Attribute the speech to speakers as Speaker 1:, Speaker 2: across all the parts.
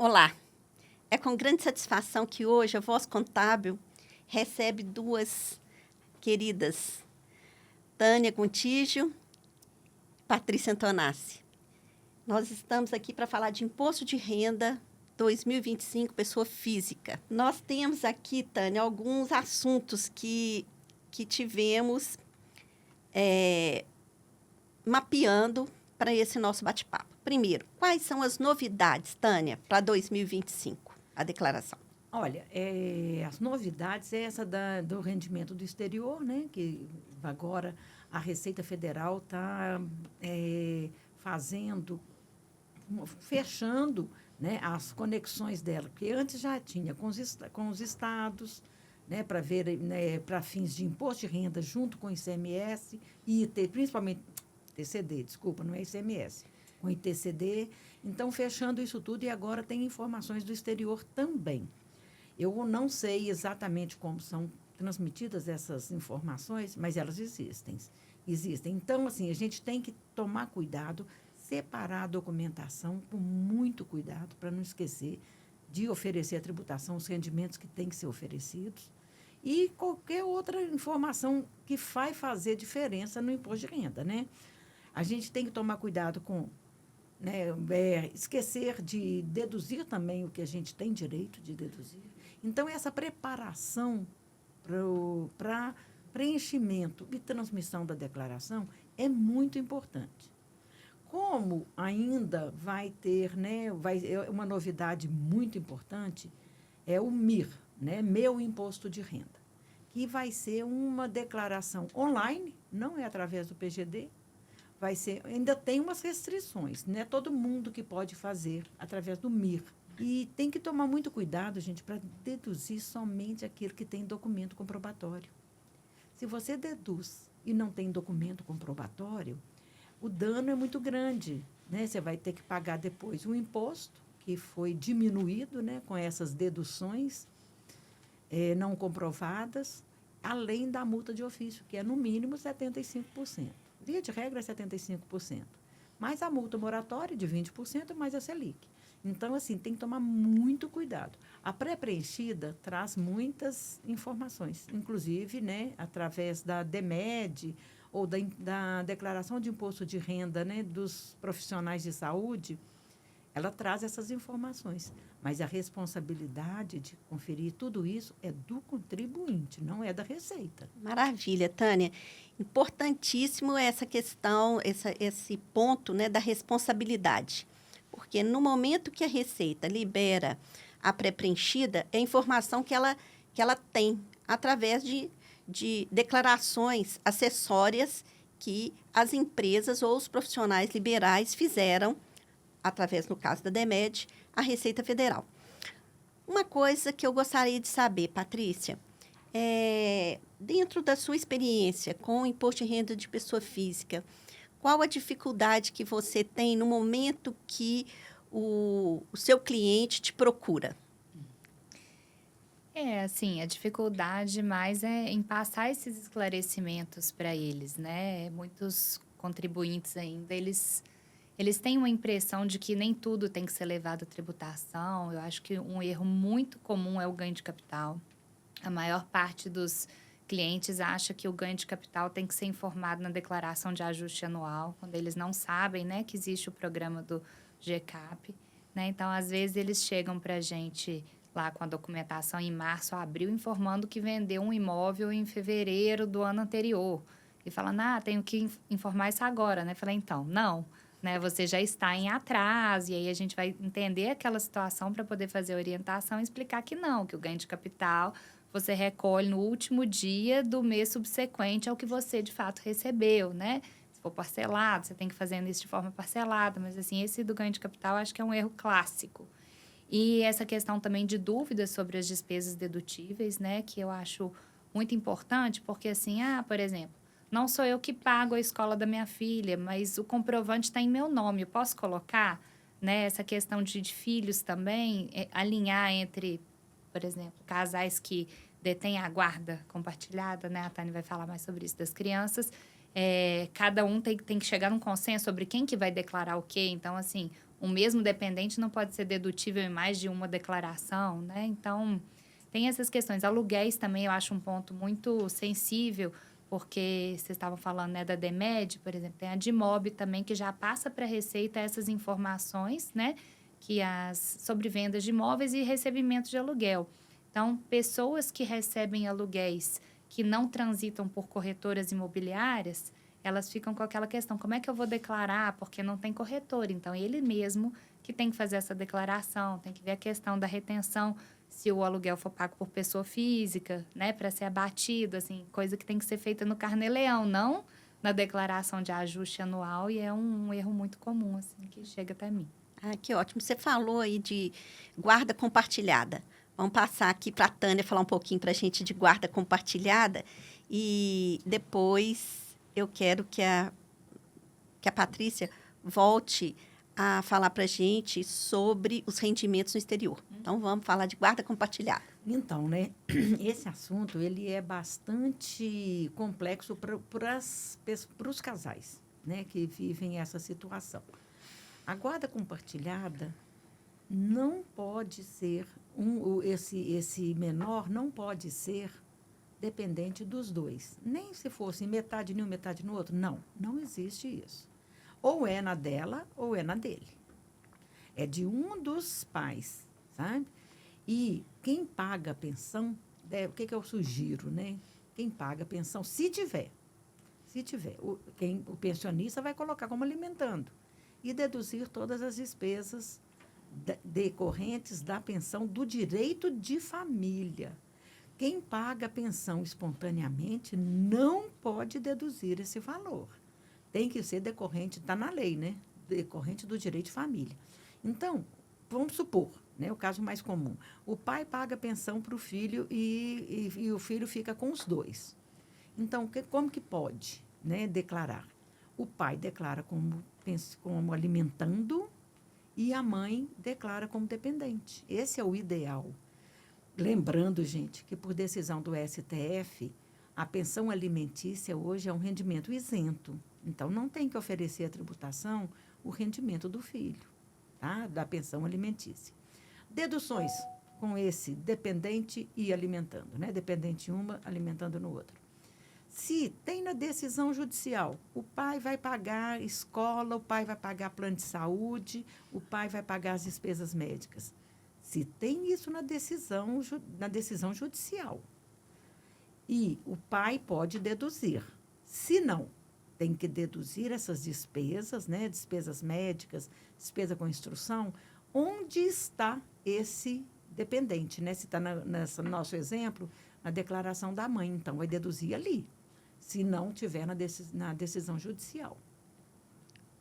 Speaker 1: Olá, é com grande satisfação que hoje a Voz Contábil recebe duas queridas, Tânia Gontijo e Patrícia Antonassi. Nós estamos aqui para falar de Imposto de Renda 2025, pessoa física. Nós temos aqui, Tânia, alguns assuntos que tivemos mapeando para esse nosso bate-papo. Primeiro, quais são as novidades, Tânia, para 2025, a declaração?
Speaker 2: Olha, as novidades é essa do rendimento do exterior, né? Que agora a Receita Federal está fechando, né, as conexões dela, porque antes já tinha com os estados, né, para ver, né, para fins de imposto de renda junto com o ICMS e principalmente TCD, desculpa, não é ICMS, com o ITCD. Então, fechando isso tudo, e agora tem informações do exterior também. Eu não sei exatamente como são transmitidas essas informações, mas elas existem. Então, assim, a gente tem que tomar cuidado, separar a documentação com muito cuidado, para não esquecer de oferecer a tributação, os rendimentos que têm que ser oferecidos, e qualquer outra informação que vai fazer diferença no imposto de renda, né? A gente tem que tomar cuidado com, né, esquecer de deduzir também o que a gente tem direito de deduzir. Então, essa preparação para preenchimento e transmissão da declaração é muito importante. Como ainda vai ter, né, uma novidade muito importante, é o MIR, né, Meu Imposto de Renda, que vai ser uma declaração online, não é através do PGD, ainda tem umas restrições, não é todo mundo que pode fazer através do MIR. E tem que tomar muito cuidado, gente, para deduzir somente aquilo que tem documento comprobatório. Se você deduz e não tem documento comprobatório, o dano é muito grande, né? Você vai ter que pagar depois um imposto que foi diminuído, né, com essas deduções não comprovadas, além da multa de ofício, que é no mínimo 75%. Via de regra é 75%. Mais a multa moratória de 20%, mais a Selic. Então, assim, tem que tomar muito cuidado. A pré-preenchida traz muitas informações, inclusive, né, através da DEMED ou da Declaração de Imposto de Renda, né, dos profissionais de saúde, ela traz essas informações. Mas a responsabilidade de conferir tudo isso é do contribuinte, não é da Receita.
Speaker 1: Maravilha, Tânia. Importantíssimo essa questão, esse ponto, né, da responsabilidade. Porque no momento que a Receita libera a pré-preenchida, é a informação que ela tem através de declarações acessórias que as empresas ou os profissionais liberais fizeram, através, no caso da DEMED, à Receita Federal. Uma coisa que eu gostaria de saber, Patrícia, dentro da sua experiência com o imposto de renda de pessoa física, qual a dificuldade que você tem no momento que o seu cliente te procura?
Speaker 3: Assim, a dificuldade mais é em passar esses esclarecimentos para eles, né? Muitos contribuintes ainda, eles têm uma impressão de que nem tudo tem que ser levado à tributação. Eu acho que um erro muito comum é o ganho de capital. A maior parte dos clientes acha que o ganho de capital tem que ser informado na declaração de ajuste anual, quando eles não sabem, né, que existe o programa do GCAP, né? Então, às vezes, eles chegam para a gente lá com a documentação em março ou abril, informando que vendeu um imóvel em fevereiro do ano anterior. E falando, tenho que informar isso agora, né? Falei, então, não, né? Você já está em atraso, e aí a gente vai entender aquela situação para poder fazer a orientação e explicar que não, que o ganho de capital você recolhe no último dia do mês subsequente ao que você, de fato, recebeu, né? Se for parcelado, você tem que fazer isso de forma parcelada, mas, assim, esse do ganho de capital acho que é um erro clássico. E essa questão também de dúvidas sobre as despesas dedutíveis, né? Que eu acho muito importante, porque, assim, por exemplo, não sou eu que pago a escola da minha filha, mas o comprovante está em meu nome, eu posso colocar, né? Essa questão de filhos também, alinhar entre, por exemplo, casais que detêm a guarda compartilhada, né? A Tânia vai falar mais sobre isso das crianças. Cada um tem que chegar num consenso sobre quem que vai declarar o quê. Então, assim, o mesmo dependente não pode ser dedutível em mais de uma declaração, né? Então, tem essas questões. Aluguéis também eu acho um ponto muito sensível, porque vocês estavam falando, né, da DEMED, por exemplo, tem a DIMOB também, que já passa para a Receita essas informações, né, sobre vendas de imóveis e recebimento de aluguel. Então, pessoas que recebem aluguéis que não transitam por corretoras imobiliárias, elas ficam com aquela questão, como é que eu vou declarar? Porque não tem corretor. Então, ele mesmo que tem que fazer essa declaração, tem que ver a questão da retenção, se o aluguel for pago por pessoa física, né, para ser abatido, assim, coisa que tem que ser feita no Carnê-Leão, não na declaração de ajuste anual, e é um erro muito comum, assim, que chega até mim.
Speaker 1: Ah, que ótimo. Você falou aí de guarda compartilhada. Vamos passar aqui para a Tânia falar um pouquinho para a gente de guarda compartilhada. E depois eu quero que a Patrícia volte a falar para a gente sobre os rendimentos no exterior. Então, vamos falar de guarda compartilhada.
Speaker 2: Então, né, esse assunto ele é bastante complexo para os casais, né, que vivem essa situação. A guarda compartilhada não pode ser, esse menor não pode ser dependente dos dois. Nem se fosse metade em um, metade no outro. Não, não existe isso. Ou é na dela ou é na dele. É de um dos pais, sabe? E quem paga a pensão, o que eu sugiro, né? Quem paga a pensão, se tiver, o pensionista vai colocar como alimentando e deduzir todas as despesas decorrentes da pensão do direito de família. Quem paga a pensão espontaneamente não pode deduzir esse valor. Tem que ser decorrente, está na lei, né? Decorrente do direito de família. Então, vamos supor, né, o caso mais comum. O pai paga a pensão para o filho e o filho fica com os dois. Então, como que pode, né, declarar? O pai declara como alimentando e a mãe declara como dependente. Esse é o ideal. Lembrando, gente, que por decisão do STF, a pensão alimentícia hoje é um rendimento isento. Então, não tem que oferecer a tributação o rendimento do filho, tá? Da pensão alimentícia. Deduções com esse dependente e alimentando, né? Dependente uma, alimentando no outro. Se tem na decisão judicial, o pai vai pagar escola, o pai vai pagar plano de saúde, o pai vai pagar as despesas médicas. Se tem isso na decisão judicial, e o pai pode deduzir. Se não, tem que deduzir essas despesas, né? Despesas médicas, despesa com instrução, onde está esse dependente, né? Se está nesse nosso exemplo, na declaração da mãe, então vai deduzir ali, se não tiver na decisão judicial.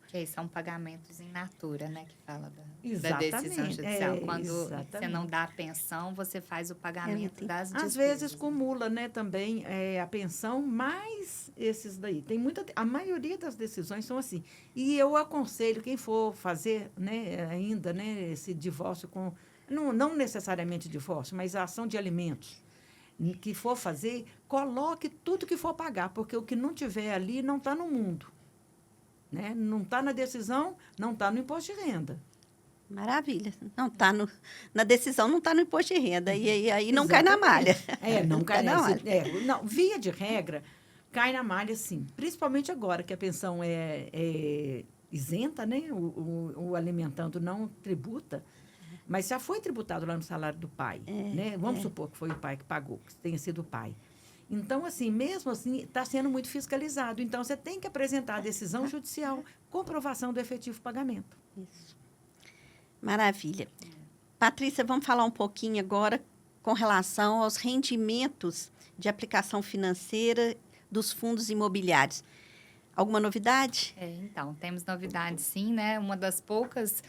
Speaker 3: Que aí são pagamentos em natura, né? Que fala da
Speaker 2: Exatamente,
Speaker 3: decisão judicial. Quando
Speaker 2: exatamente.
Speaker 3: você não dá a pensão, você faz o pagamento das despesas.
Speaker 2: Às vezes cumula, né, também a pensão, mais esses daí. A maioria das decisões são assim. E eu aconselho quem for fazer, né, ainda, né, esse divórcio com... Não necessariamente divórcio, mas a ação de alimentos que for fazer, coloque tudo que for pagar, porque o que não tiver ali não está no mundo. Né? Não está na decisão, não está no imposto de renda.
Speaker 1: Maravilha. Não está na decisão, não está no imposto de renda. E aí não cai na malha.
Speaker 2: Não cai na malha.
Speaker 1: Não,
Speaker 2: via de regra, cai na malha, sim. Principalmente agora que a pensão é isenta, né? O alimentando não tributa. Mas já foi tributado lá no salário do pai. Né? Vamos supor que foi o pai que pagou, que tenha sido o pai. Então, assim, mesmo assim, está sendo muito fiscalizado. Então, você tem que apresentar a decisão judicial, comprovação do efetivo pagamento.
Speaker 1: Isso. Maravilha. Patrícia, vamos falar um pouquinho agora com relação aos rendimentos de aplicação financeira dos fundos imobiliários. Alguma novidade?
Speaker 3: Então, temos novidades sim, né? Uma das poucas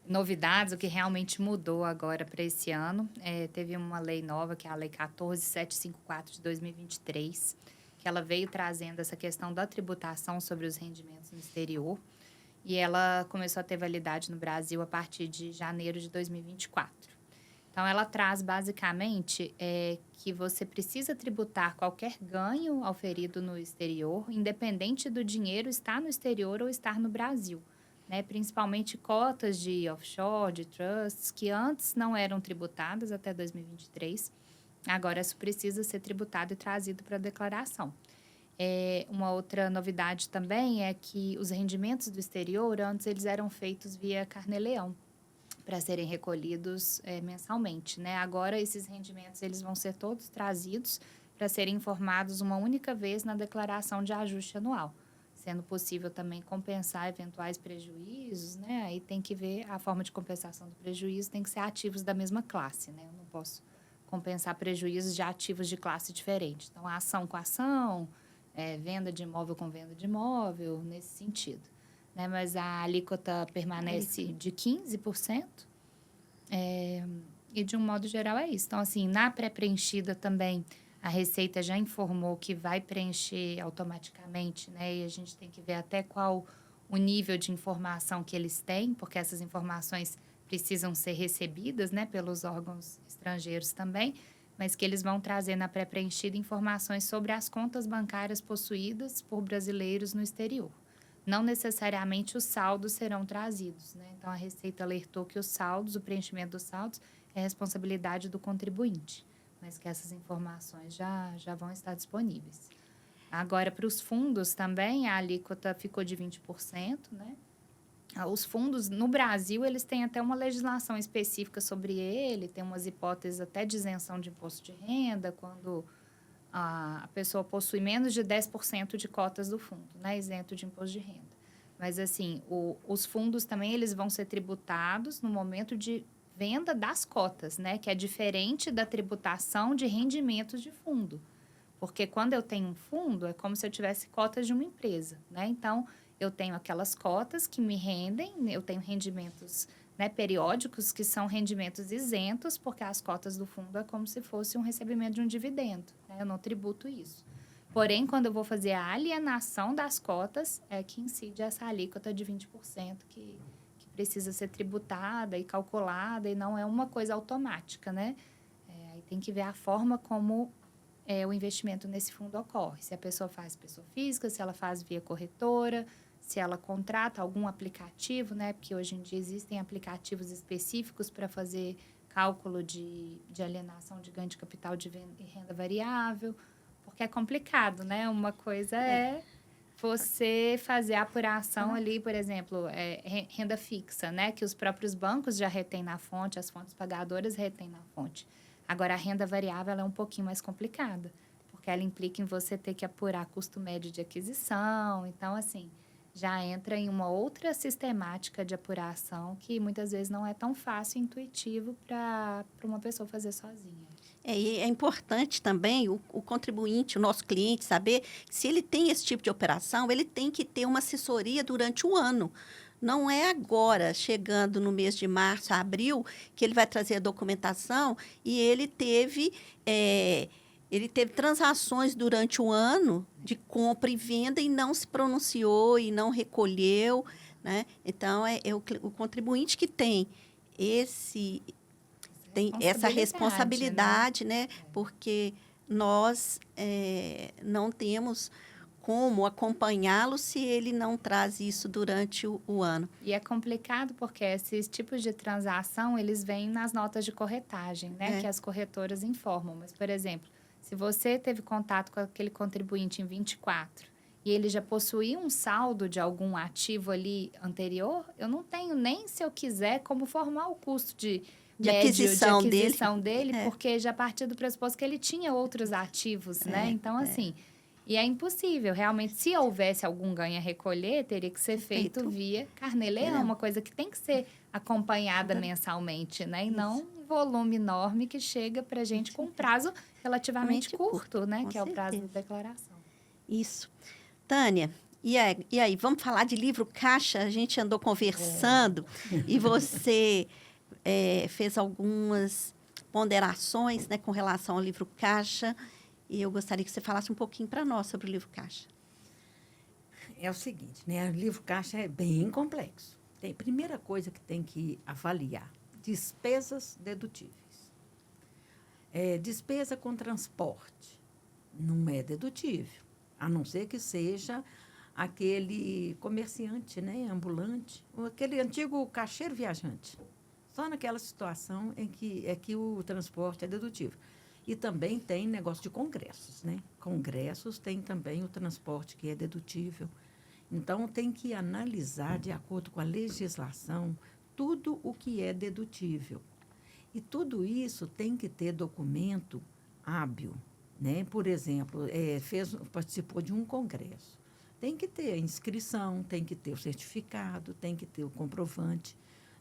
Speaker 3: novidades, o que realmente mudou agora para esse ano, teve uma lei nova, que é a Lei 14.754 de 2023, que ela veio trazendo essa questão da tributação sobre os rendimentos no exterior, e ela começou a ter validade no Brasil a partir de janeiro de 2024. Então, ela traz basicamente que você precisa tributar qualquer ganho auferido no exterior, independente do dinheiro estar no exterior ou estar no Brasil. né? Principalmente cotas de offshore, de trusts, que antes não eram tributadas até 2023. Agora, isso precisa ser tributado e trazido para a declaração. Uma outra novidade também é que os rendimentos do exterior, antes eles eram feitos via carnê-leão, para serem recolhidos mensalmente, né? Agora, esses rendimentos eles vão ser todos trazidos para serem informados uma única vez na declaração de ajuste anual, sendo possível também compensar eventuais prejuízos, né? Aí tem que ver a forma de compensação do prejuízo, tem que ser ativos da mesma classe, né? Eu não posso compensar prejuízos de ativos de classe diferente. Então, ação com ação, venda de imóvel com venda de imóvel, nesse sentido. Né? Mas a alíquota permanece de 15%. E, de um modo geral, é isso. Então, assim, na pré-preenchida também, a Receita já informou que vai preencher automaticamente, né? E a gente tem que ver até qual o nível de informação que eles têm, porque essas informações precisam ser recebidas, né, pelos órgãos estrangeiros também, mas que eles vão trazer na pré-preenchida informações sobre as contas bancárias possuídas por brasileiros no exterior. Não necessariamente os saldos serão trazidos, né? Então, a Receita alertou que os saldos, o preenchimento dos saldos, é responsabilidade do contribuinte, mas que essas informações já vão estar disponíveis. Agora, para os fundos também, a alíquota ficou de 20%, né? Os fundos, no Brasil, eles têm até uma legislação específica sobre ele, tem umas hipóteses até de isenção de imposto de renda, quando a pessoa possui menos de 10% de cotas do fundo, né, isento de imposto de renda. Mas, assim, os fundos também eles vão ser tributados no momento de venda das cotas, né, que é diferente da tributação de rendimentos de fundo. Porque quando eu tenho um fundo, é como se eu tivesse cotas de uma empresa, né? Então, eu tenho aquelas cotas que me rendem, eu tenho rendimentos, né, periódicos, que são rendimentos isentos, porque as cotas do fundo é como se fosse um recebimento de um dividendo, né? Eu não tributo isso. Porém, quando eu vou fazer a alienação das cotas, é que incide essa alíquota de 20% que precisa ser tributada e calculada, e não é uma coisa automática, né? Aí tem que ver a forma como o investimento nesse fundo ocorre. Se a pessoa faz pessoa física, se ela faz via corretora, se ela contrata algum aplicativo, né? Porque hoje em dia existem aplicativos específicos para fazer cálculo de alienação de ganho de capital de renda variável, porque é complicado, né? Uma coisa é você fazer a apuração ali, por exemplo, renda fixa, né? Que os próprios bancos já retêm na fonte, as fontes pagadoras retêm na fonte. Agora, a renda variável ela é um pouquinho mais complicada, porque ela implica em você ter que apurar custo médio de aquisição. Então, assim, já entra em uma outra sistemática de apuração que muitas vezes não é tão fácil e intuitivo para uma pessoa fazer sozinha.
Speaker 1: E é importante também o contribuinte, o nosso cliente, saber que se ele tem esse tipo de operação, ele tem que ter uma assessoria durante o ano. Não é agora, chegando no mês de março, abril, que ele vai trazer a documentação e ele teve transações durante o ano de compra e venda e não se pronunciou e não recolheu, né? Então, o contribuinte que tem essa responsabilidade, né? Porque nós não temos como acompanhá-lo se ele não traz isso durante o ano.
Speaker 3: E é complicado porque esses tipos de transação, eles vêm nas notas de corretagem, né? Que as corretoras informam. Mas, por exemplo, se você teve contato com aquele contribuinte em 24 e ele já possuía um saldo de algum ativo ali anterior, eu não tenho nem, se eu quiser, como formar o custo de aquisição dele, porque já partiu do pressuposto que ele tinha outros ativos, né? Então, assim... E é impossível, realmente, se houvesse algum ganho a recolher, teria que ser feito via carnê-leão, uma coisa que tem que ser acompanhada mensalmente, né? E não um volume enorme que chega para a gente com um prazo relativamente curto, né? Que é o prazo da declaração.
Speaker 1: Isso. Tânia, e aí, vamos falar de livro caixa? A gente andou conversando e você fez algumas ponderações, né, com relação ao livro caixa. E eu gostaria que você falasse um pouquinho para nós sobre o livro caixa.
Speaker 2: É o seguinte, né? O livro caixa é bem complexo. Primeira coisa que tem que avaliar, despesas dedutíveis. Despesa com transporte não é dedutível, a não ser que seja aquele comerciante, né, ambulante, aquele antigo caixeiro viajante. Só naquela situação em que o transporte é dedutível. E também tem negócio de congressos, né? Congressos tem também o transporte que é dedutível. Então, tem que analisar, de acordo com a legislação, tudo o que é dedutível. E tudo isso tem que ter documento hábil, né? Por exemplo, participou de um congresso. Tem que ter a inscrição, tem que ter o certificado, tem que ter o comprovante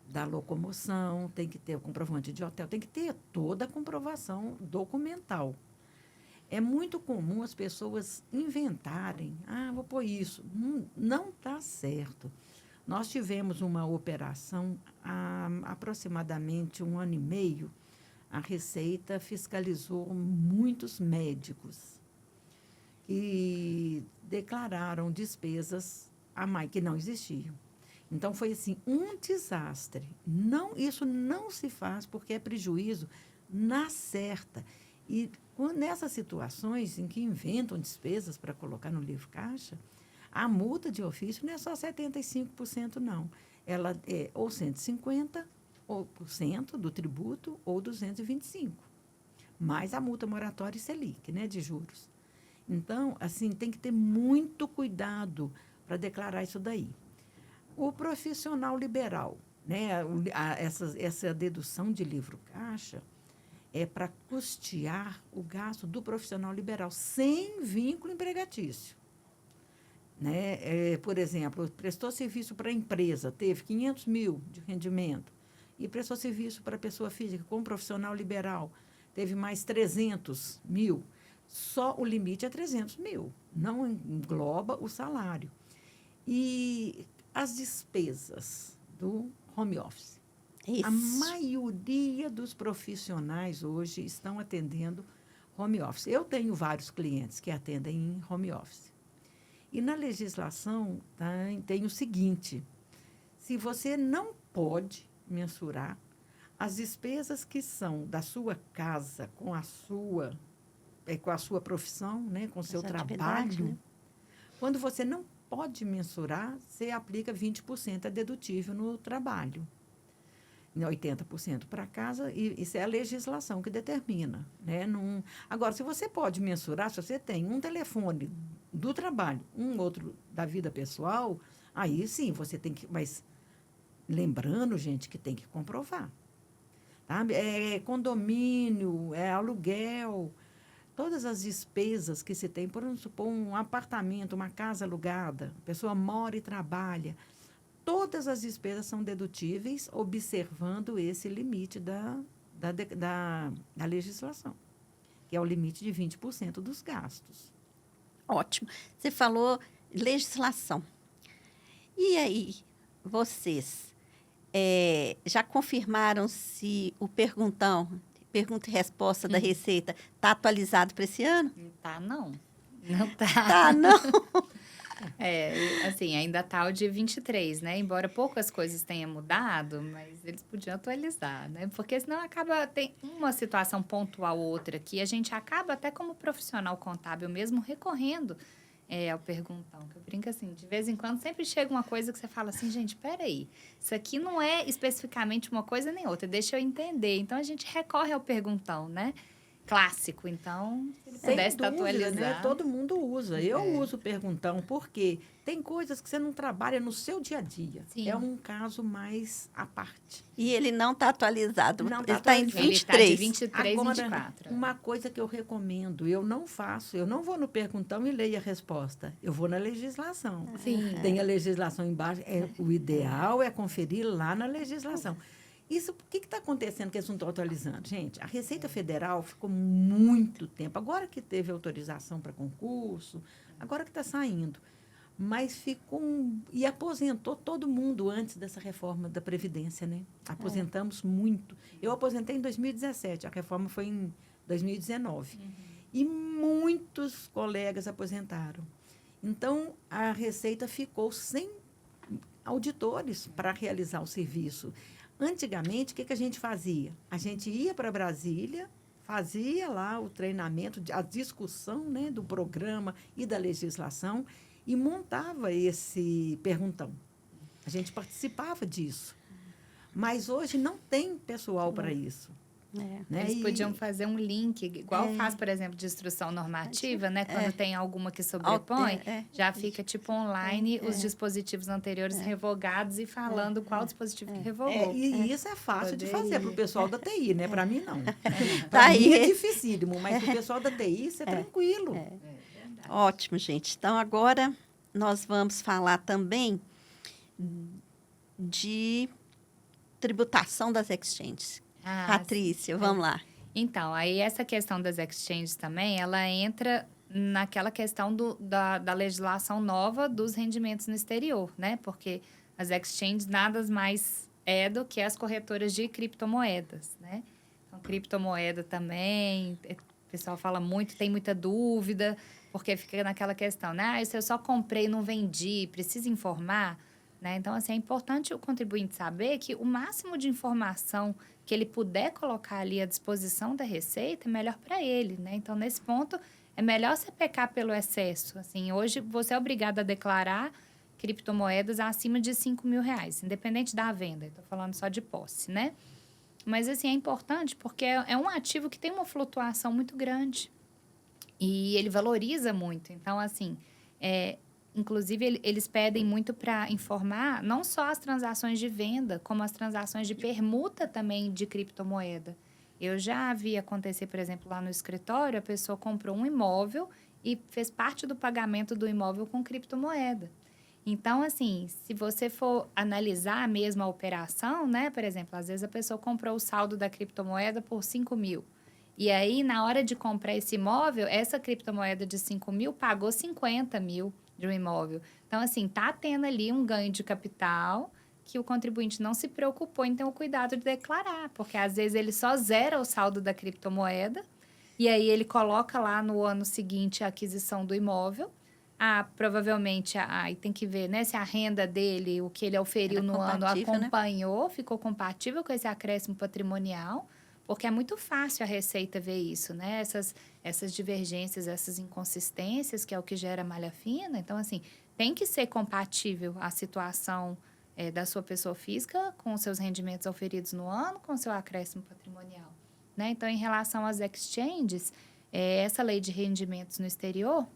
Speaker 2: da locomoção, tem que ter o comprovante de hotel, tem que ter toda a comprovação documental. É muito comum as pessoas inventarem, vou pôr isso. Não está certo. Nós tivemos uma operação há aproximadamente 1 ano e meio. A Receita fiscalizou muitos médicos e declararam despesas a mais que não existiam. Então, foi assim, um desastre. Isso não se faz porque é prejuízo na certa. E nessas situações em que inventam despesas para colocar no livro caixa, a multa de ofício não é só 75%, não. Ela é ou 150% do tributo ou 225%. Mais a multa moratória e Selic, né, de juros. Então, assim, tem que ter muito cuidado para declarar isso daí. O profissional liberal, né, essa dedução de livro caixa é para custear o gasto do profissional liberal, sem vínculo empregatício. Né? Por exemplo, prestou serviço para a empresa, teve 500 mil de rendimento, e prestou serviço para a pessoa física com profissional liberal, teve mais 300 mil. Só o limite é 300 mil, não engloba o salário. E as despesas do home office.
Speaker 1: Isso.
Speaker 2: A maioria dos profissionais hoje estão atendendo home office. Eu tenho vários clientes que atendem em home office. E na legislação tem o seguinte: se você não pode mensurar as despesas que são da sua casa com a sua profissão, né, com o seu trabalho,
Speaker 1: né?
Speaker 2: Quando você não pode mensurar, você aplica 20% dedutível no trabalho. 80% para casa, e isso é a legislação que determina. Né? Agora, se você pode mensurar, se você tem um telefone do trabalho, um outro da vida pessoal, aí sim, você tem que... Mas lembrando, gente, que tem que comprovar. Tá? É condomínio, é aluguel, todas as despesas que se tem, por supor, um apartamento, uma casa alugada, a pessoa mora e trabalha, todas as despesas são dedutíveis, observando esse limite da legislação, que é o limite de 20% dos gastos.
Speaker 1: Ótimo. Você falou legislação. E aí, vocês já confirmaram se o pergunta e resposta da Receita está atualizado para esse ano?
Speaker 3: Tá, não. Não tá.
Speaker 1: Tá, não.
Speaker 3: Assim, ainda tá o de 23, né? Embora poucas coisas tenham mudado, mas eles podiam atualizar, né? Porque senão tem uma situação pontual ou outra que a gente acaba até como profissional contábil mesmo recorrendo ao perguntão. Que eu brinco assim, de vez em quando sempre chega uma coisa que você fala assim, gente, peraí, isso aqui não é especificamente uma coisa nem outra, deixa eu entender. Então, a gente recorre ao perguntão, né? Clássico, então, se ele pudesse estar atualizado.
Speaker 2: Né? Todo mundo usa. Eu uso o perguntão, porque tem coisas que você não trabalha no seu dia a dia.
Speaker 3: Sim.
Speaker 2: É um caso mais à parte.
Speaker 1: E ele não está atualizado.
Speaker 2: Não
Speaker 1: Ele
Speaker 2: tá
Speaker 1: está em
Speaker 2: atualizado.
Speaker 1: 23.
Speaker 3: Ele tá de 23
Speaker 2: Agora,
Speaker 3: 24.
Speaker 2: uma coisa que eu recomendo, eu não vou no perguntão e leio a resposta. Eu vou na legislação.
Speaker 3: Sim.
Speaker 2: Tem a legislação embaixo. O ideal é conferir lá na legislação. Isso, o que está acontecendo que eles não estão atualizando? Gente, a Receita Federal ficou muito tempo. Agora que teve autorização para concurso, agora que está saindo. Mas ficou... E aposentou todo mundo antes dessa reforma da Previdência, né? Aposentamos muito. Eu aposentei em 2017, a reforma foi em 2019. E muitos colegas aposentaram. Então, a Receita ficou sem auditores para realizar o serviço. Antigamente, o que a gente fazia? A gente ia para Brasília, fazia lá o treinamento, a discussão, né, do programa e da legislação, e montava esse perguntão. A gente participava disso. Mas hoje não tem pessoal para isso. Né?
Speaker 3: Eles podiam fazer um link, igual faz, por exemplo, de instrução normativa, né? Quando tem alguma que sobrepõe, já fica tipo online os dispositivos anteriores revogados e falando qual dispositivo que revogou.
Speaker 2: E isso é fácil de fazer para o pessoal da TI, né? Para mim, não.
Speaker 1: Tá
Speaker 2: Para mim
Speaker 1: aí.
Speaker 2: é dificílimo, mas para o pessoal da TI, isso é tranquilo.
Speaker 1: Ótimo, gente. Então, agora nós vamos falar também de tributação das exchanges. Patrícia, vamos lá.
Speaker 3: Então, aí essa questão das exchanges também, ela entra naquela questão da legislação nova dos rendimentos no exterior, né? Porque as exchanges nada mais é do que as corretoras de criptomoedas, né? Então, criptomoeda também, o pessoal fala muito, tem muita dúvida, porque fica naquela questão, né? Se eu só comprei e não vendi, precisa informar, né? Então, assim, é importante o contribuinte saber que o máximo de informação que ele puder colocar ali à disposição da Receita é melhor para ele, né? Então, nesse ponto, é melhor você pecar pelo excesso. Assim, hoje, você é obrigado a declarar criptomoedas acima de R$5.000, independente da venda. Estou falando só de posse, né? Mas, assim, é importante porque é um ativo que tem uma flutuação muito grande e ele valoriza muito. Então, assim, inclusive, eles pedem muito para informar não só as transações de venda, como as transações de permuta também de criptomoeda. Eu já vi acontecer, por exemplo, lá no escritório, a pessoa comprou um imóvel e fez parte do pagamento do imóvel com criptomoeda. Então, assim, se você for analisar mesmo a operação, né? Por exemplo, às vezes a pessoa comprou o saldo da criptomoeda por 5.000. E aí, na hora de comprar esse imóvel, essa criptomoeda de 5.000 pagou 50.000 de um imóvel. Então, assim, tá tendo ali um ganho de capital que o contribuinte não se preocupou em ter o cuidado de declarar, porque às vezes ele só zera o saldo da criptomoeda e aí ele coloca lá no ano seguinte a aquisição do imóvel. Provavelmente, aí tem que ver, né, se a renda dele, o que ele oferiu no ano, acompanhou, né? Ficou compatível com esse acréscimo patrimonial, porque é muito fácil a Receita ver isso, né? Essas divergências, essas inconsistências, que é o que gera malha fina. Então, assim, tem que ser compatível a situação da sua pessoa física com os seus rendimentos auferidos no ano, com o seu acréscimo patrimonial, né? Então, em relação às exchanges, essa lei de rendimentos no exterior,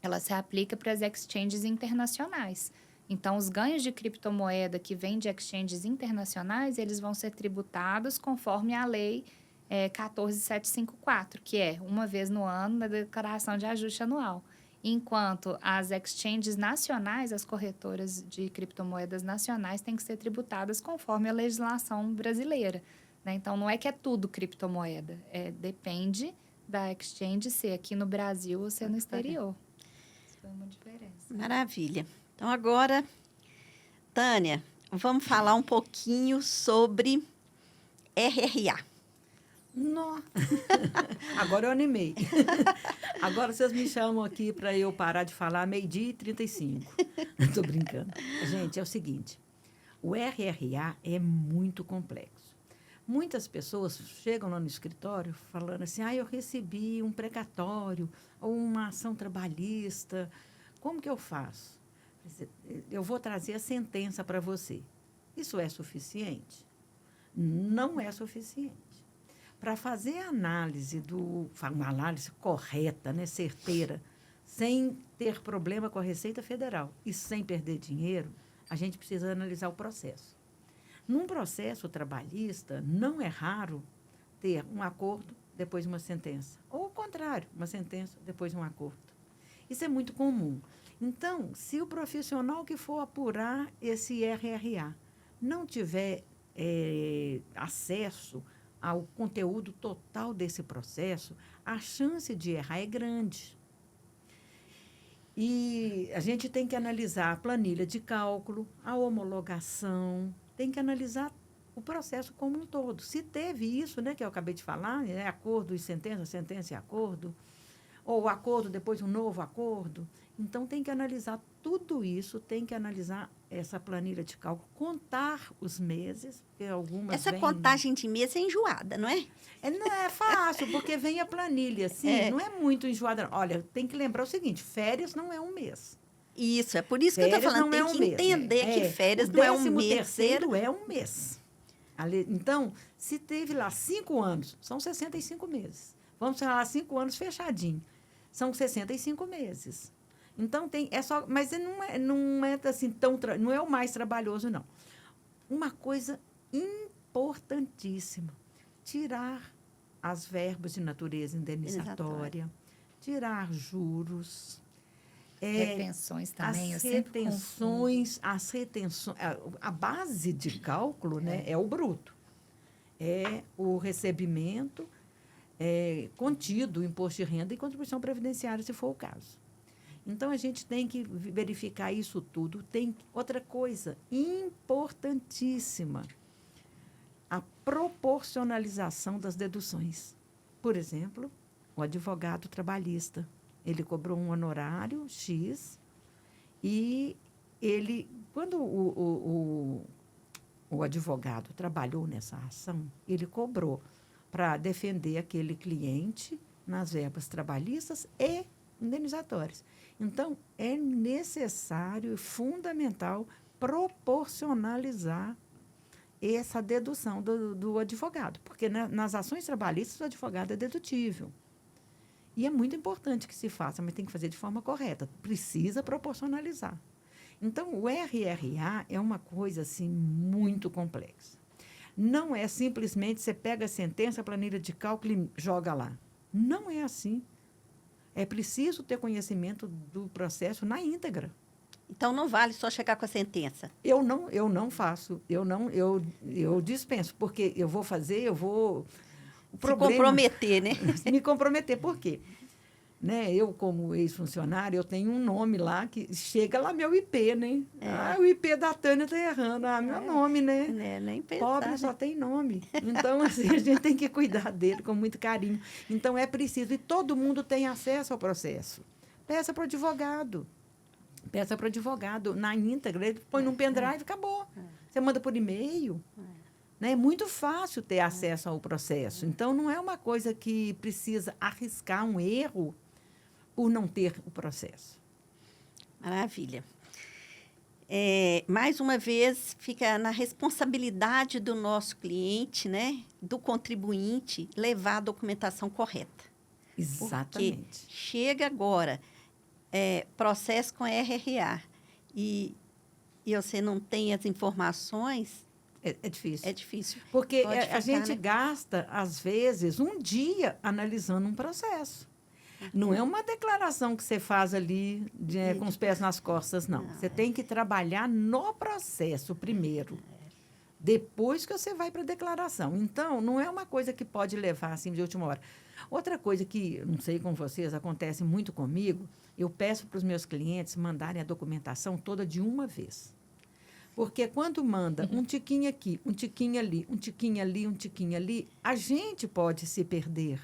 Speaker 3: ela se aplica para as exchanges internacionais. Então, os ganhos de criptomoeda que vêm de exchanges internacionais, eles vão ser tributados conforme a lei 14.754, que é uma vez no ano na declaração de ajuste anual. Enquanto as exchanges nacionais, as corretoras de criptomoedas nacionais, têm que ser tributadas conforme a legislação brasileira, né? Então, não é que é tudo criptomoeda, depende da exchange ser aqui no Brasil ou ser no exterior. Isso foi uma diferença.
Speaker 1: Maravilha. Então, agora, Tânia, vamos falar um pouquinho sobre RRA.
Speaker 2: Não. Agora eu animei. Agora vocês me chamam aqui para eu parar de falar 12:35. Estou brincando. Gente, é o seguinte. O RRA é muito complexo. Muitas pessoas chegam lá no escritório falando assim, eu recebi um precatório ou uma ação trabalhista. Como que eu faço? Eu vou trazer a sentença para você. Isso é suficiente? Não é suficiente. Para fazer a análise, uma análise correta, né, certeira, sem ter problema com a Receita Federal e sem perder dinheiro, a gente precisa analisar o processo. Num processo trabalhista, não é raro ter um acordo, depois uma sentença. Ou o contrário, uma sentença, depois um acordo. Isso é muito comum. Então, se o profissional que for apurar esse RRA não tiver acesso ao conteúdo total desse processo, a chance de errar é grande. E a gente tem que analisar a planilha de cálculo, a homologação, tem que analisar o processo como um todo. Se teve isso, né, que eu acabei de falar, né, acordo e sentença, sentença e acordo, ou acordo, depois um novo acordo. Então, tem que analisar tudo isso, tem que analisar essa planilha de cálculo, contar os meses, porque algumas
Speaker 1: Essa contagem de mês é enjoada, não é?
Speaker 2: Não é fácil, porque vem a planilha, assim, não é muito enjoada. Olha, tem que lembrar o seguinte, férias não é um mês.
Speaker 1: Isso, é por isso que eu estou
Speaker 2: Férias
Speaker 1: falando,
Speaker 2: não é
Speaker 1: tem
Speaker 2: um
Speaker 1: que
Speaker 2: mês,
Speaker 1: entender
Speaker 2: né?
Speaker 1: que férias
Speaker 2: O
Speaker 1: não é um
Speaker 2: 13º
Speaker 1: mês.
Speaker 2: é um mês. Então, se teve lá 5 anos, são 65 meses. Vamos falar 5 anos fechadinho. São 65 meses. Então, mas não é assim não é o mais trabalhoso, não. Uma coisa importantíssima, tirar as verbas de natureza indenizatória, tirar juros,
Speaker 3: Retenções também, eu sempre confundo.
Speaker 2: as retenções, a base de cálculo, né, é o bruto. É o recebimento contido, o imposto de renda e contribuição previdenciária, se for o caso. Então, a gente tem que verificar isso tudo. Outra coisa importantíssima, a proporcionalização das deduções. Por exemplo, o advogado trabalhista. Ele cobrou um honorário X e quando o advogado trabalhou nessa ação, ele cobrou para defender aquele cliente nas verbas trabalhistas e indenizatórias. Então, é necessário e fundamental proporcionalizar essa dedução do advogado, porque nas ações trabalhistas o advogado é dedutível. E é muito importante que se faça, mas tem que fazer de forma correta. Precisa proporcionalizar. Então, o RRA é uma coisa assim muito complexa. Não é simplesmente você pega a sentença, a planilha de cálculo e joga lá. Não é assim. É preciso ter conhecimento do processo na íntegra.
Speaker 1: Então, não vale só chegar com a sentença.
Speaker 2: Eu não faço. Eu dispenso, porque eu vou
Speaker 1: Se comprometer, né?
Speaker 2: Me comprometer. Por quê? Né? Eu, como ex-funcionária, eu tenho um nome lá que chega lá meu IP, né? O IP da Tânia está errando. Meu nome, né?
Speaker 1: Nem pensar,
Speaker 2: Pobre só tem nome. Então, assim, a gente tem que cuidar dele com muito carinho. Então, é preciso. E todo mundo tem acesso ao processo. Peça para o advogado. Peça para o advogado na íntegra. Ele põe num pendrive e acabou. Você manda por e-mail. É muito fácil ter acesso ao processo. Então, não é uma coisa que precisa arriscar um erro por não ter o processo.
Speaker 1: Maravilha. Mais uma vez, fica na responsabilidade do nosso cliente, né, do contribuinte, levar a documentação correta.
Speaker 2: Exatamente.
Speaker 1: Porque chega agora, processo com RRA, e você não tem as informações...
Speaker 2: É difícil.
Speaker 1: É difícil.
Speaker 2: Porque a gente gasta, às vezes, um dia analisando um processo. Não é uma declaração que você faz ali com os pés nas costas, não. Você tem que trabalhar no processo primeiro. Depois que você vai para a declaração. Então, não é uma coisa que pode levar assim de última hora. Outra coisa que, não sei com vocês, acontece muito comigo, eu peço para os meus clientes mandarem a documentação toda de uma vez. Porque quando manda um tiquinho aqui, um tiquinho ali, um tiquinho ali, um tiquinho ali, a gente pode se perder.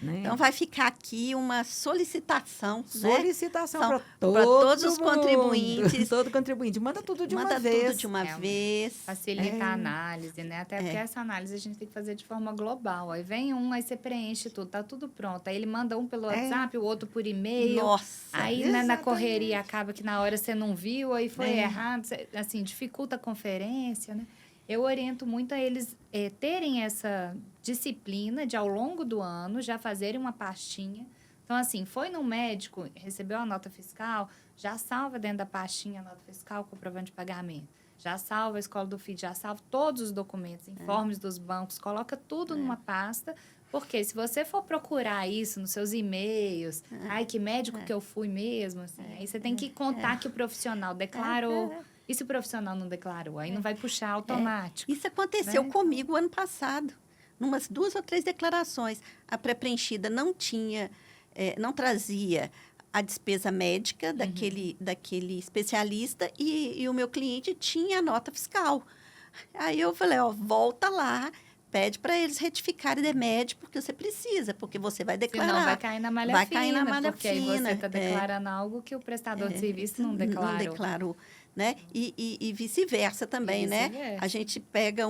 Speaker 2: Né?
Speaker 1: Então, vai ficar aqui uma solicitação.
Speaker 2: Solicitação
Speaker 1: para
Speaker 2: todos
Speaker 1: os contribuintes.
Speaker 2: Todo contribuinte. Manda tudo de uma vez.
Speaker 1: Manda tudo de uma vez.
Speaker 3: Facilita a análise, né? Até porque essa análise a gente tem que fazer de forma global. Aí vem aí você preenche tudo, tá tudo pronto. Aí ele manda um pelo WhatsApp, o outro por e-mail.
Speaker 1: Nossa!
Speaker 3: Aí na correria acaba que na hora você não viu, aí foi errado. Assim, dificulta a conferência, né? Eu oriento muito a eles terem essa disciplina de, ao longo do ano, já fazerem uma pastinha. Então, assim, foi no médico, recebeu a nota fiscal, já salva dentro da pastinha a nota fiscal, comprovante de pagamento. Já salva a escola do filho, já salva todos os documentos, informes dos bancos, coloca tudo numa pasta. Porque se você for procurar isso nos seus e-mails, ai, que médico que eu fui mesmo, assim, aí você tem que contar que o profissional declarou. E se o profissional não declarou? Aí não vai puxar automático.
Speaker 1: Isso aconteceu comigo ano passado. Numas 2 ou 3 declarações. A pré-preenchida não trazia a despesa médica daquele especialista e o meu cliente tinha a nota fiscal. Aí eu falei, volta lá, pede para eles retificarem de médio, porque você precisa, porque você vai declarar.
Speaker 3: Senão vai cair na malha
Speaker 1: vai
Speaker 3: fina,
Speaker 1: cair na malha
Speaker 3: porque
Speaker 1: fina.
Speaker 3: Aí você está declarando algo que o prestador de serviço não declarou.
Speaker 1: Não declarou, né? E vice-versa também, né? A gente pega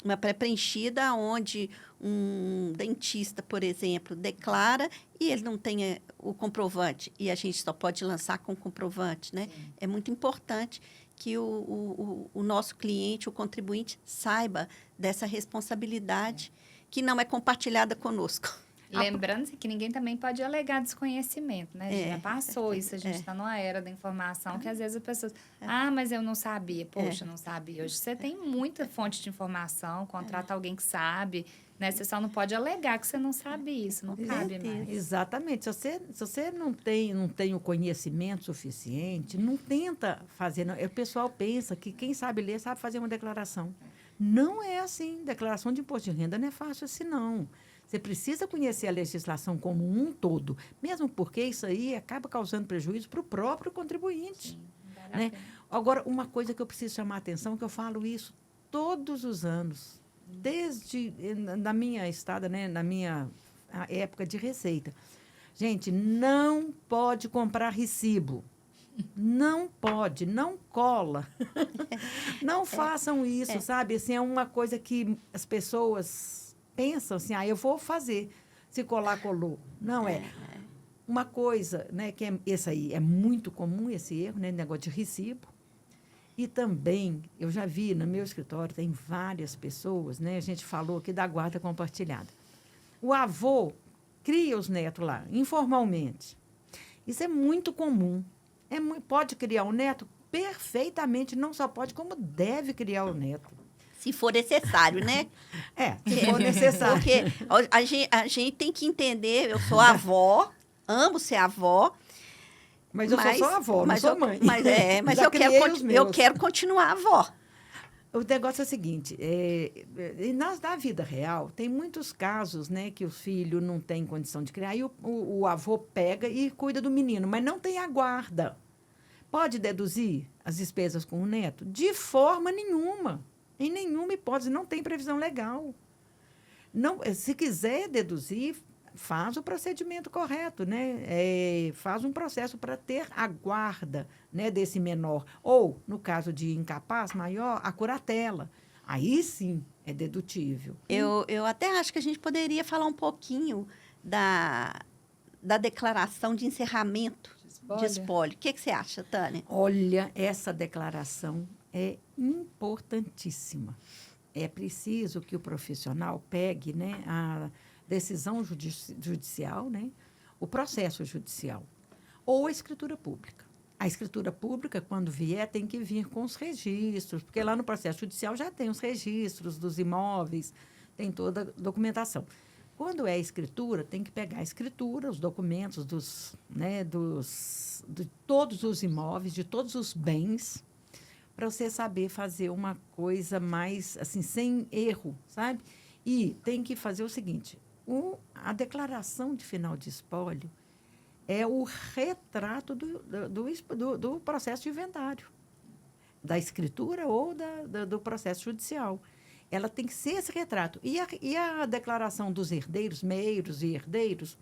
Speaker 1: Uma pré-preenchida onde um dentista, por exemplo, declara e ele não tem o comprovante, e a gente só pode lançar com comprovante, né?
Speaker 3: Sim.
Speaker 1: É muito importante que o nosso cliente, o contribuinte, saiba dessa responsabilidade que não é compartilhada conosco.
Speaker 3: Lembrando que ninguém também pode alegar desconhecimento, né? Já passou isso, a gente está numa era da informação que às vezes as pessoas... Ah, mas eu não sabia. Poxa, não sabia. Hoje você tem muita fonte de informação, contrata alguém que sabe, né? Você só não pode alegar que você não sabe isso, não cabe mais.
Speaker 2: Exatamente. Se você não tem o conhecimento suficiente, não tenta fazer. Não. O pessoal pensa que quem sabe ler sabe fazer uma declaração. Não é assim. Declaração de imposto de renda não é fácil assim, não. Você precisa conhecer a legislação como um todo, mesmo porque isso aí acaba causando prejuízo para o próprio contribuinte.
Speaker 3: Sim, vale a
Speaker 2: Né?
Speaker 3: pena.
Speaker 2: Agora, uma coisa que eu preciso chamar a atenção, que eu falo isso todos os anos, desde na minha estada, né, na minha época de receita. Gente, não pode comprar recibo. Não pode, não cola. Não façam isso, sabe? Assim, é uma coisa que as pessoas pensam assim, eu vou fazer. Se colar, colou. Não é. Uma coisa, né, que esse aí é muito comum, esse erro, né, negócio de recibo. E também, eu já vi no meu escritório, tem várias pessoas, né, a gente falou aqui da guarda compartilhada. O avô cria os netos lá, informalmente. Isso é muito comum. Pode criar um neto perfeitamente, não só pode, como deve criar o neto.
Speaker 1: Se for necessário, né?
Speaker 2: Se for necessário.
Speaker 1: Porque a gente tem que entender, eu sou avó, amo ser avó.
Speaker 2: Mas eu sou só avó, não sou mãe.
Speaker 1: Mas eu quero continuar avó.
Speaker 2: O negócio é o seguinte, na vida real, tem muitos casos, né, que o filho não tem condição de criar, aí o avô pega e cuida do menino, mas não tem a guarda. Pode deduzir as despesas com o neto? De forma nenhuma. Em nenhuma hipótese, não tem previsão legal. Não, se quiser deduzir, faz o procedimento correto, né? Faz um processo para ter a guarda, né, desse menor. Ou, no caso de incapaz maior, a curatela. Aí sim é dedutível.
Speaker 1: Eu até acho que a gente poderia falar um pouquinho da declaração de encerramento de espólio. O que você acha, Tânia?
Speaker 2: Olha, essa declaração é importantíssima. É preciso que o profissional pegue, né, a decisão judicial, né, o processo judicial, ou a escritura pública. A escritura pública, quando vier, tem que vir com os registros, porque lá no processo judicial já tem os registros dos imóveis, tem toda a documentação. Quando é a escritura, tem que pegar a escritura, os documentos de todos os imóveis, de todos os bens, para você saber fazer uma coisa mais, assim, sem erro, sabe? E tem que fazer o seguinte, a declaração de final de espólio é o retrato do processo de inventário, da escritura ou do processo judicial. Ela tem que ser esse retrato. E a declaração dos herdeiros, meiros e herdeiros,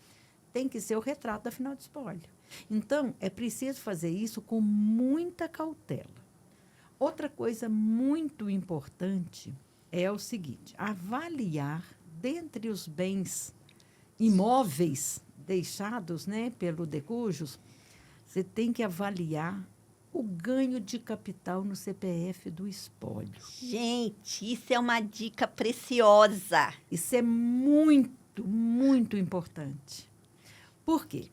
Speaker 2: tem que ser o retrato da final de espólio. Então, é preciso fazer isso com muita cautela. Outra coisa muito importante é o seguinte, avaliar, dentre os bens imóveis deixados, né, pelo decujus, você tem que avaliar o ganho de capital no CPF do espólio.
Speaker 1: Gente, isso é uma dica preciosa.
Speaker 2: Isso é muito, muito importante. Por quê?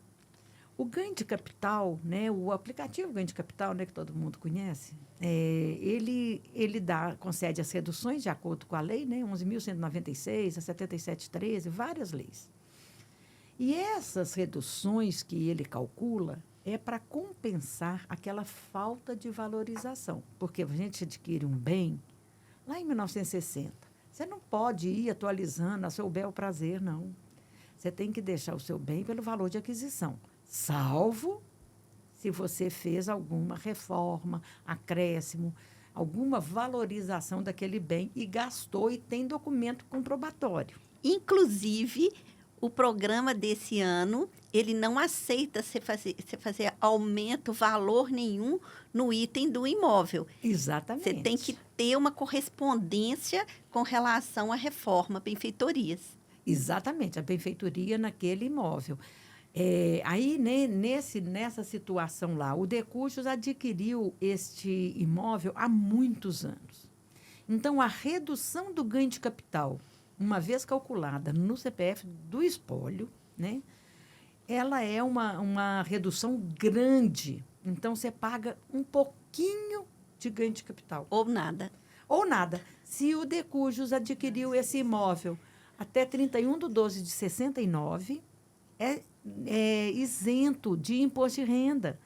Speaker 2: O ganho de capital, né, o aplicativo ganho de capital, né, que todo mundo conhece, ele concede as reduções de acordo com a lei, né, 11.196, a 7713, várias leis. E essas reduções que ele calcula é para compensar aquela falta de valorização. Porque a gente adquire um bem lá em 1960. Você não pode ir atualizando a seu bel prazer, não. Você tem que deixar o seu bem pelo valor de aquisição, salvo se você fez alguma reforma, acréscimo, alguma valorização daquele bem e gastou e tem documento comprobatório.
Speaker 1: Inclusive, o programa desse ano, ele não aceita você fazer aumento, valor nenhum no item do imóvel.
Speaker 2: Exatamente.
Speaker 1: Você tem que ter uma correspondência com relação à reforma, benfeitorias.
Speaker 2: Exatamente, a benfeitoria naquele imóvel. Aí, nessa situação lá, o Decujos adquiriu este imóvel há muitos anos. Então, a redução do ganho de capital, uma vez calculada no CPF do espólio, né, ela é uma redução grande. Então, você paga um pouquinho de ganho de capital.
Speaker 1: Ou nada.
Speaker 2: Ou nada. Se o Decujos adquiriu esse imóvel até 31/12/69, é isento de imposto de renda.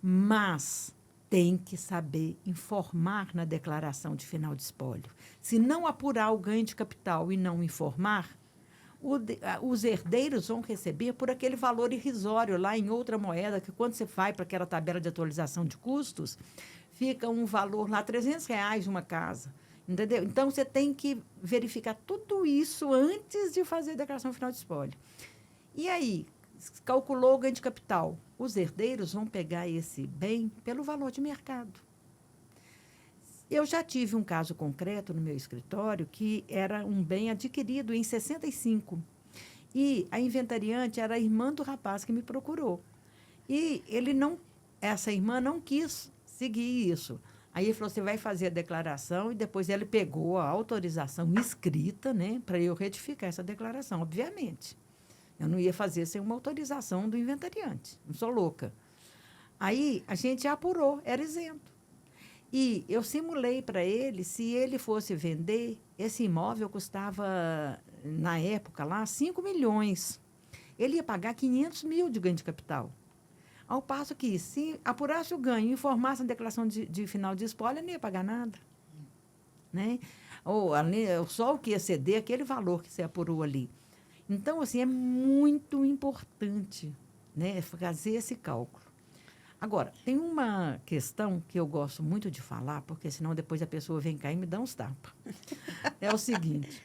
Speaker 2: Mas tem que saber informar na declaração de final de espólio. Se não apurar o ganho de capital e não informar, os herdeiros vão receber por aquele valor irrisório lá em outra moeda, que quando você vai para aquela tabela de atualização de custos, fica um valor lá, R$300 uma casa. Entendeu? Então, você tem que verificar tudo isso antes de fazer a declaração final de espólio. E aí, calculou o ganho de capital. Os herdeiros vão pegar esse bem pelo valor de mercado. Eu já tive um caso concreto no meu escritório que era um bem adquirido em 65. E a inventariante era a irmã do rapaz que me procurou. E essa irmã não quis seguir isso. Aí ele falou, você vai fazer a declaração, e depois ele pegou a autorização escrita, né, para eu retificar essa declaração, obviamente. Eu não ia fazer sem uma autorização do inventariante. Não sou louca. Aí a gente apurou, era isento. E eu simulei para ele, se ele fosse vender, esse imóvel custava, na época lá, 5 milhões. Ele ia pagar 500 mil de ganho de capital. Ao passo que, se apurasse o ganho e informasse a declaração de final de espólio, ele não ia pagar nada. Né? Ou só o que ia ceder, aquele valor que você apurou ali. Então, assim, é muito importante, né, fazer esse cálculo. Agora, tem uma questão que eu gosto muito de falar, porque senão depois a pessoa vem cá e me dá uns tapas. É o seguinte,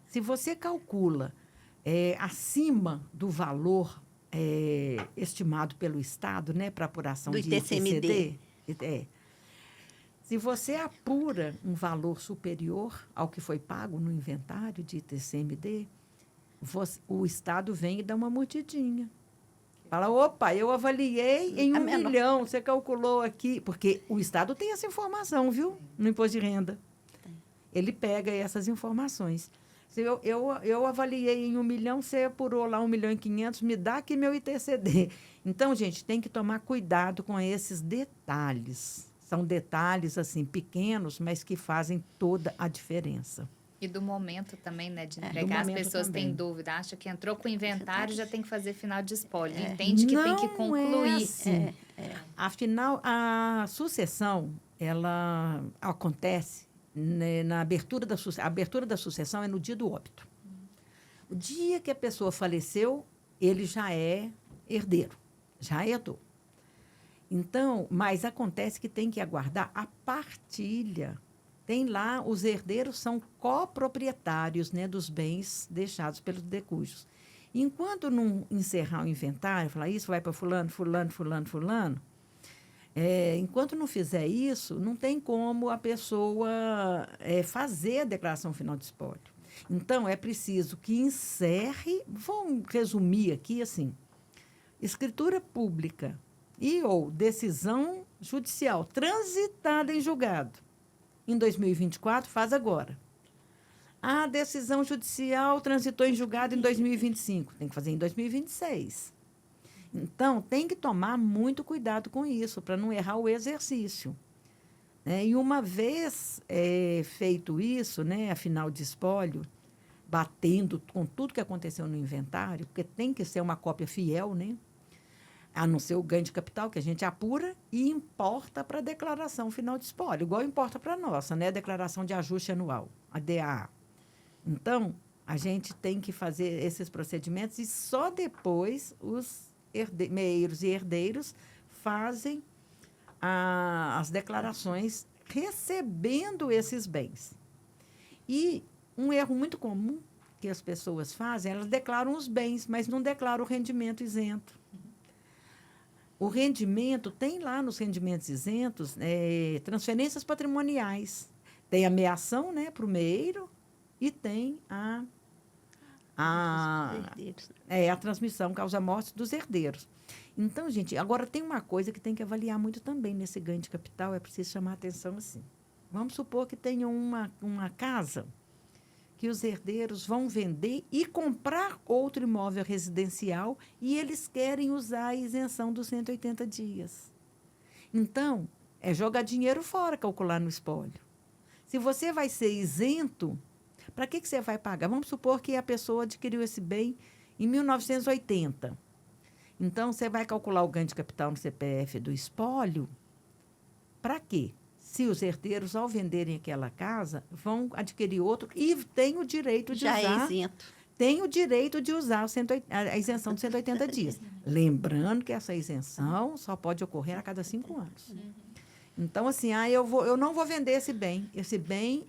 Speaker 2: se você calcula acima do valor estimado pelo Estado, né, para apuração
Speaker 1: do
Speaker 2: de
Speaker 1: ITCMD.
Speaker 2: Se você apura um valor superior ao que foi pago no inventário de ITCMD, o Estado vem e dá uma mordidinha. Fala, opa, eu avaliei em 1 milhão, você calculou aqui. Porque o Estado tem essa informação, viu? No imposto de renda. Ele pega essas informações. Se eu avaliei em 1 milhão, você apurou lá 1.500.000, me dá aqui meu ITCD. Então, gente, tem que tomar cuidado com esses detalhes. São detalhes, assim, pequenos, mas que fazem toda a diferença.
Speaker 3: E do momento também, né, de entregar. As pessoas
Speaker 2: também.
Speaker 3: têm dúvida, acham que entrou com o inventário, já tem que fazer final de espólio. Entende que tem que concluir.
Speaker 2: Assim. Afinal, a sucessão, ela acontece, né, na abertura da sucessão. A abertura da sucessão é no dia do óbito. O dia que a pessoa faleceu, ele já é herdeiro, já herdou. Então, mas acontece que tem que aguardar a partilha. Tem lá, os herdeiros são coproprietários, né, dos bens deixados pelos decujos. Enquanto não encerrar o inventário, falar isso vai para fulano, fulano, fulano, fulano, enquanto não fizer isso, não tem como a pessoa fazer a declaração final de espólio. Então, é preciso que encerre, vamos resumir aqui assim, escritura pública ou decisão judicial transitada em julgado. Em 2024, faz agora. A decisão judicial transitou em julgado em 2025. Tem que fazer em 2026. Então, tem que tomar muito cuidado com isso, para não errar o exercício. E uma vez feito isso, né, a final de espólio, batendo com tudo que aconteceu no inventário, porque tem que ser uma cópia fiel, né? A não ser o ganho de capital, que a gente apura e importa para a declaração final de espólio, igual importa para a nossa, né? A declaração de ajuste anual, a DAA. Então, a gente tem que fazer esses procedimentos e só depois os meios e herdeiros fazem as declarações recebendo esses bens. E um erro muito comum que as pessoas fazem, elas declaram os bens, mas não declaram o rendimento isento. O rendimento, tem lá nos rendimentos isentos transferências patrimoniais. Tem a meação, né, para o meeiro e tem a transmissão causa-morte dos herdeiros. Então, gente, agora tem uma coisa que tem que avaliar muito também nesse ganho de capital, é preciso chamar a atenção assim. Vamos supor que tenha uma casa que os herdeiros vão vender e comprar outro imóvel residencial e eles querem usar a isenção dos 180 dias. Então, é jogar dinheiro fora, calcular no espólio. Se você vai ser isento, para que você vai pagar? Vamos supor que a pessoa adquiriu esse bem em 1980. Então, você vai calcular o ganho de capital no CPF do espólio, para quê? Se os herdeiros, ao venderem aquela casa, vão adquirir outro e têm o direito de
Speaker 1: Já
Speaker 2: usar...
Speaker 1: é isento.
Speaker 2: Tem o direito de usar a isenção de 180 dias. Lembrando que essa isenção só pode ocorrer a cada 5 anos. Então, assim, eu não vou vender esse bem. Esse bem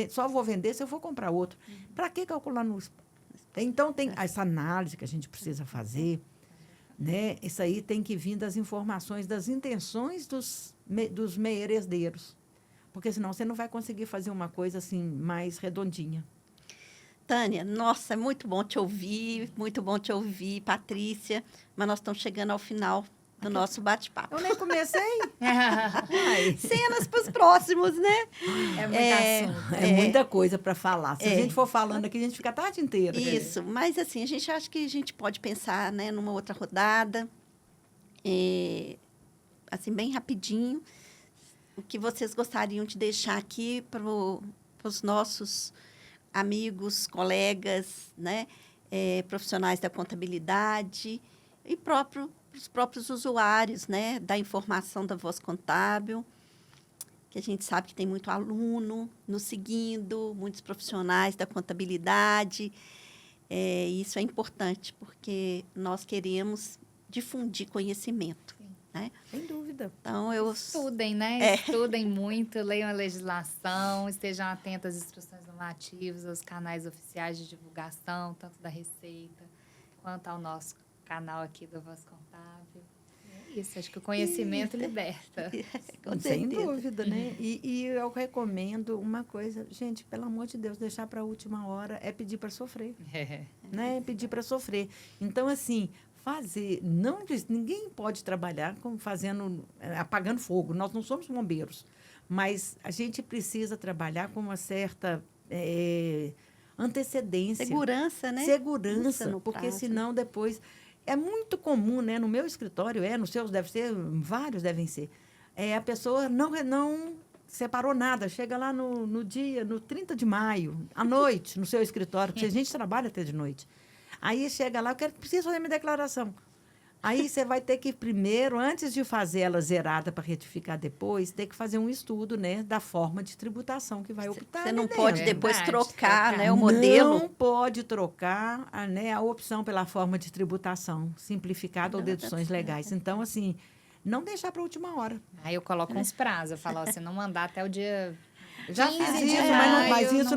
Speaker 2: só vou vender se eu for comprar outro. Para que calcular no... Então, tem essa análise que a gente precisa fazer, né? Isso aí tem que vir das informações, das intenções dos herdeiros. Porque senão você não vai conseguir fazer uma coisa assim mais redondinha.
Speaker 1: Tânia, nossa, é muito bom te ouvir, Patrícia, mas nós estamos chegando ao final do nosso bate-papo.
Speaker 2: Eu nem comecei.
Speaker 1: Cenas para os próximos, né?
Speaker 3: É muito assunto.
Speaker 2: É muita coisa para falar. Se a gente for falando aqui, a gente fica a tarde inteira.
Speaker 1: Isso, mas assim, a gente acha que a gente pode pensar, né, numa outra rodada, assim, bem rapidinho, o que vocês gostariam de deixar aqui para os nossos amigos, colegas, né, profissionais da contabilidade e os próprios usuários, né, da informação da Voz Contábil, que a gente sabe que tem muito aluno nos seguindo, muitos profissionais da contabilidade. Isso é importante, porque nós queremos difundir conhecimento. Né?
Speaker 2: Sem dúvida.
Speaker 1: Então,
Speaker 3: Estudem, né? Estudem muito, leiam a legislação, estejam atentos às instruções normativas, aos canais oficiais de divulgação, tanto da Receita quanto ao nosso canal aqui do Voz Contábil. É isso, acho que o conhecimento liberta.
Speaker 2: Sem dúvida, né? E eu recomendo uma coisa, gente, pelo amor de Deus, deixar para a última hora é pedir para sofrer. Né? Pedir para sofrer. Então, assim, ninguém pode trabalhar apagando fogo. Nós não somos bombeiros, mas a gente precisa trabalhar com uma certa antecedência.
Speaker 1: Segurança, né?
Speaker 2: Segurança, porque
Speaker 1: prazo.
Speaker 2: Senão depois... É muito comum, né? No meu escritório, nos seus deve ser, vários devem ser. A pessoa não separou nada, chega lá no 30 de maio, à noite, no seu escritório, porque a gente trabalha até de noite. Aí chega lá, preciso fazer minha declaração. Aí você vai ter que, primeiro, antes de fazer ela zerada para retificar depois, ter que fazer um estudo, né, da forma de tributação que vai optar.
Speaker 1: Você não pode depois trocar, né, o modelo.
Speaker 2: Não pode trocar a opção pela forma de tributação simplificada ou deduções legais. Então, assim, não deixar para a última hora.
Speaker 3: Aí eu coloco uns prazos, eu falo, se não mandar até o dia...
Speaker 2: Já fiz isso, mas isso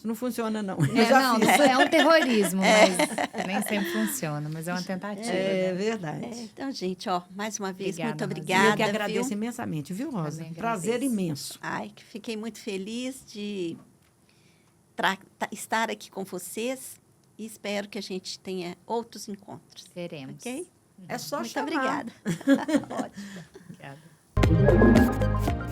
Speaker 2: não funciona, não.
Speaker 3: É um terrorismo, mas nem sempre funciona, mas é uma tentativa.
Speaker 2: É verdade.
Speaker 1: Então, gente, mais uma vez, muito
Speaker 3: Rosa.
Speaker 1: obrigada.
Speaker 2: Eu que agradeço imensamente, viu, Rosa? Prazer imenso.
Speaker 1: Que fiquei muito feliz de estar aqui com vocês e espero que a gente tenha outros encontros.
Speaker 3: Teremos.
Speaker 1: Ok?
Speaker 2: É só
Speaker 1: muito
Speaker 2: chamar.
Speaker 1: Obrigada.
Speaker 3: Ótimo. Obrigada.